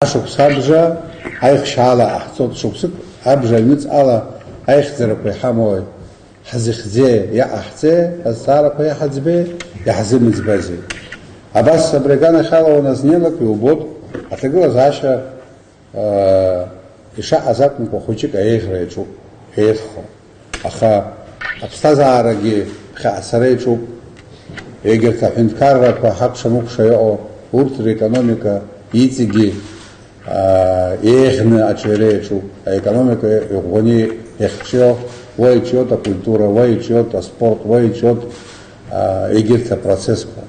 Шықәс абжа аихшьаала ҳцот шықәсык абжа аҩныҵҟала аихьӡарақәа иҳамои ҳзыхьӡе иаҟаҳҵе азҵаарақәа иаҳаӡбеи иаҳзымыӡбазеи. Абас абри аганахьала уаназнеилак иубоит аҭагылазаашьа ишаҟаз акәымкәа хәыҷык аеӷьра иаҿуп, еиӷьхо. Аха аԥсҭазаарагьы ԥхьаҟацара иаҿуп. Егьырҭ аҳәынҭқаррақәа ҳакәша-мыкәша иҟоу урҭ реекономика иҵегьы еиӷьны аҿиара иаҿуп. Аекономика иӷәӷәаны иахьчио, уа иҿиоит акультура, уа иҿиоит аспорт, уа иҿиоит егьырҭ апроцессқәа.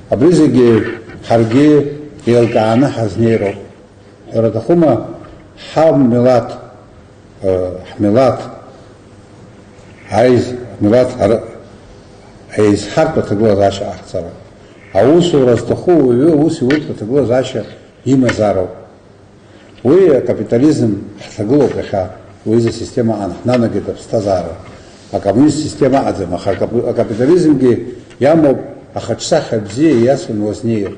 Абри зегьы ҳаргьы еилкааны ҳазнеироуп. Ҳәара аҭахума ҳмилаҭ аизҳартә аҭагылазаашьа аҳцара. Аусура зҭаху уаҩы ус иурҭ аҭагылазаашьа имазароуп. Уи акапитализм ҳҭагылоуп иахьа, уи изасистема ҳнанагеит аԥсҭазаара. Акоммунист система аҟаӡам, аха акапитализмгьы иамоуп ахаҿсахьа бзиа ииасуан уазнеир.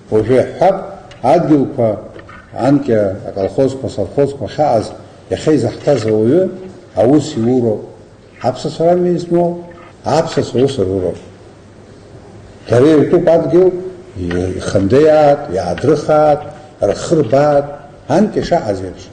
Уажәы иаҳҳәап, адгьылқәа, анкьа аколхозқәа, совхозқәа ахьаҟаз иахьа изаҳҭаз ауаҩы аус иуроуп. Аԥсацәа рами измоу, аԥсацәа ус руроуп. Дара иртәуп адгьыл, ихандеиаат, иаадрыхаат, рхы рбаат, анкьа ишаҟаз еиԥш.